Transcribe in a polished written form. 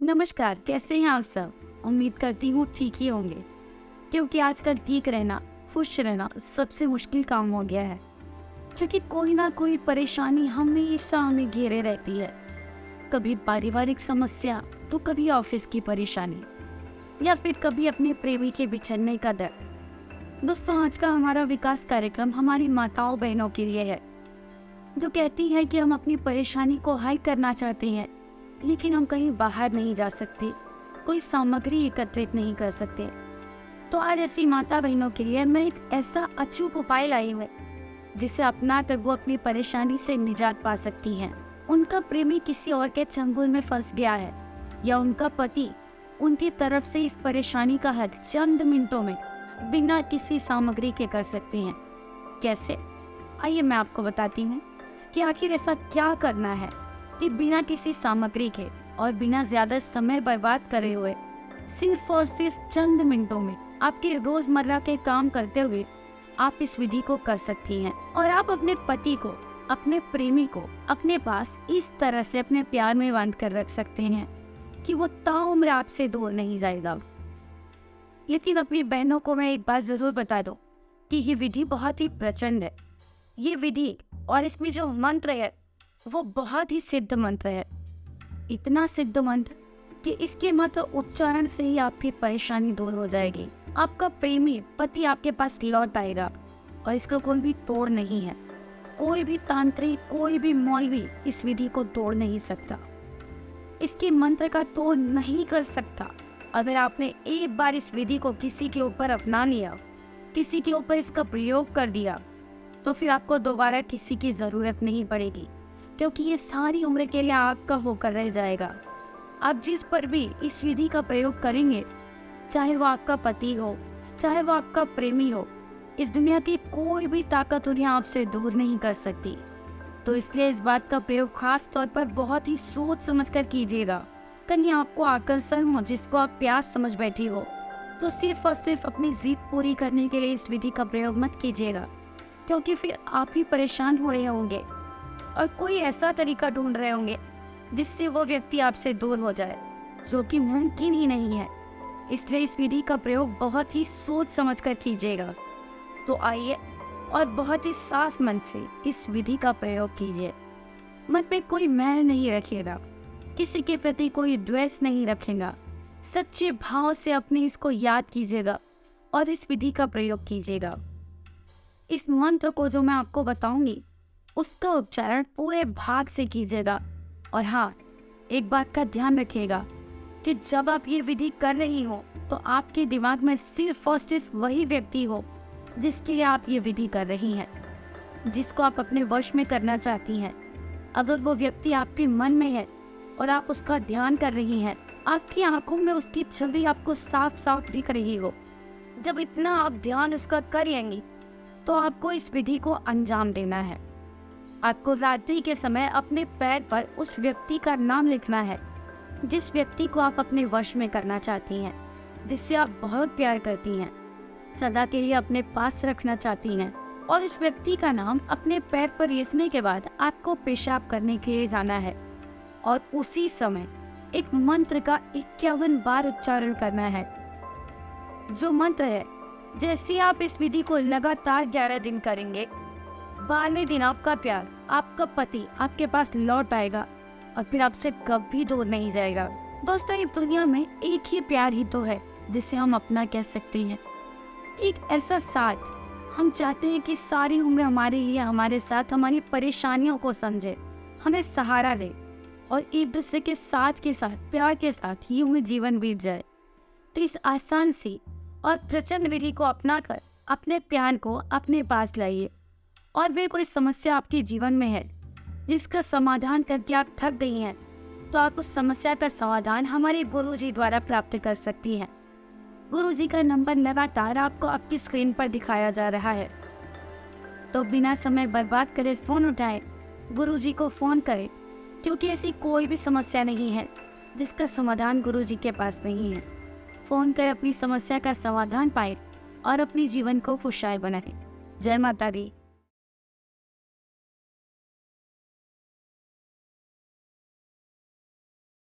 नमस्कार, कैसे हैं आप सब? उम्मीद करती हूँ ठीक ही होंगे, क्योंकि आजकल ठीक रहना, खुश रहना सबसे मुश्किल काम हो गया है। क्योंकि कोई ना कोई परेशानी हमेशा हमें घेरे रहती है। कभी पारिवारिक समस्या, तो कभी ऑफिस की परेशानी, या फिर कभी अपने प्रेमी के बिछड़ने का दर्द। दोस्तों, आज का हमारा विकास कार्यक्रम हमारी माताओं बहनों के लिए है, जो कहती है कि हम अपनी परेशानी को हल करना चाहते हैं, लेकिन हम कहीं बाहर नहीं जा सकते, कोई सामग्री एकत्रित नहीं कर सकते। तो आज ऐसी माता बहनों के लिए मैं एक ऐसा अचूक उपाय लाई हूँ, जिसे अपना कर वो अपनी परेशानी से निजात पा सकती हैं। उनका प्रेमी किसी और के चंगुल में फंस गया है, या उनका पति उनकी तरफ से इस परेशानी का हल चंद मिनटों में बिना किसी सामग्री के कर सकते हैं। कैसे? आइए मैं आपको बताती हूँ कि आखिर ऐसा क्या करना है कि बिना किसी सामग्री के और बिना ज्यादा समय बर्बाद करे हुए सिर्फ और सिर्फ चंद मिनटों में आपके रोजमर्रा के काम करते हुए आप इस विधि को कर सकती हैं। और आप अपने पति को, अपने प्रेमी को अपने पास इस तरह से अपने प्यार में बांध कर रख सकते हैं कि वो ताउम्र आपसे दूर नहीं जाएगा। लेकिन अपनी बहनों को मैं एक बात जरूर बता दूं कि ये विधि बहुत ही प्रचंड है। ये विधि और इसमें जो मंत्र है वो बहुत ही सिद्ध मंत्र है। इतना सिद्ध मंत्र कि इसके मंत्र उच्चारण से ही आपकी परेशानी दूर हो जाएगी। आपका प्रेमी पति आपके पास लौट आएगा, और इसका कोई भी तोड़ नहीं है। कोई भी तांत्रिक, कोई भी मौलवी इस विधि को तोड़ नहीं सकता, इसके मंत्र का तोड़ नहीं कर सकता। अगर आपने एक बार इस विधि को किसी के ऊपर अपना लिया, किसी के ऊपर इसका प्रयोग कर दिया, तो फिर आपको दोबारा किसी की जरूरत नहीं पड़ेगी, क्योंकि ये सारी उम्र के लिए आपका होकर रह जाएगा। आप जिस पर भी इस विधि का प्रयोग करेंगे, चाहे वो आपका पति हो, चाहे वो आपका प्रेमी हो, इस दुनिया की कोई भी ताकत उन्हें आपसे दूर नहीं कर सकती। तो इसलिए इस बात का प्रयोग खास तौर पर बहुत ही सोच समझ कर कीजिएगा। कहीं आपको आकर्षण हो जिसको आप प्यास समझ बैठी हो, तो सिर्फ और सिर्फ अपनी जिद पूरी करने के लिए इस विधि का प्रयोग मत कीजिएगा, क्योंकि फिर आप ही परेशान हो रहे होंगे और कोई ऐसा तरीका ढूंढ रहे होंगे जिससे वो व्यक्ति आपसे दूर हो जाए, जो कि मुमकिन ही नहीं है। इसलिए इस विधि का प्रयोग बहुत ही सोच समझ कर कीजिएगा। तो आइए और बहुत ही साफ मन से इस विधि का प्रयोग कीजिए। मन में कोई मैल नहीं रखिएगा, किसी के प्रति कोई द्वेष नहीं रखेगा। सच्चे भाव से अपने इसको याद कीजिएगा और इस विधि का प्रयोग कीजिएगा। इस मंत्र को जो मैं आपको बताऊंगी, उसका उच्चारण पूरे भाग से कीजिएगा। और हाँ, एक बात का ध्यान रखिएगा कि जब आप ये विधि कर रही हो, तो आपके दिमाग में सिर्फ और सिर्फ वही व्यक्ति हो जिसके लिए आप ये विधि कर रही हैं, जिसको आप अपने वश में करना चाहती हैं। अगर वो व्यक्ति आपके मन में है और आप उसका ध्यान कर रही हैं, आपकी आंखों में उसकी छवि आपको साफ साफ दिख रही हो, जब इतना आप ध्यान उसका करेंगी, तो आपको इस विधि को अंजाम देना है। आपको रात्रि के समय अपने पैर पर उस व्यक्ति का नाम लिखना है, जिस व्यक्ति को आप अपने वश में करना चाहती हैं, जिससे आप बहुत प्यार करती हैं, सदा के लिए अपने पास रखना चाहती हैं। और इस व्यक्ति का नाम अपने पैर पर लिखने के बाद आपको पेशाब करने के लिए जाना है, और उसी समय एक मंत्र का 51 बार उच्चारण करना है। जो मंत्र है, जैसे आप इस विधि को लगातार 11 दिन करेंगे, 12वें दिन आपका प्यार, आपका पति आपके पास लौट आएगा और फिर आपसे कभी दूर नहीं जाएगा। दोस्तों, इस दुनिया में एक ही प्यार ही तो है जिसे हम अपना कह सकते हैं। एक ऐसा साथ हम चाहते हैं कि सारी उम्र हमारे लिए, हमारे साथ हमारी परेशानियों को समझे, हमें सहारा दे, और एक दूसरे के साथ प्यार के साथ यूं ही जीवन बीत जाए। तो इस आसान सी और प्रचंड विधि को अपनाकर अपने प्यार को अपने पास लाइए। और भी कोई समस्या आपके जीवन में है जिसका समाधान करके आप थक गई हैं, तो आप उस समस्या का समाधान हमारे गुरुजी द्वारा प्राप्त कर सकती हैं। गुरुजी का नंबर लगातार आपको आपकी स्क्रीन पर दिखाया जा रहा है। तो बिना समय बर्बाद करे फ़ोन उठाएं, गुरुजी को फ़ोन करें, क्योंकि ऐसी कोई भी समस्या नहीं है जिसका समाधान गुरुजी के पास नहीं है। फ़ोन कर अपनी समस्या का समाधान पाएं और अपने जीवन को खुशहाल बनाएं। जय माता दी।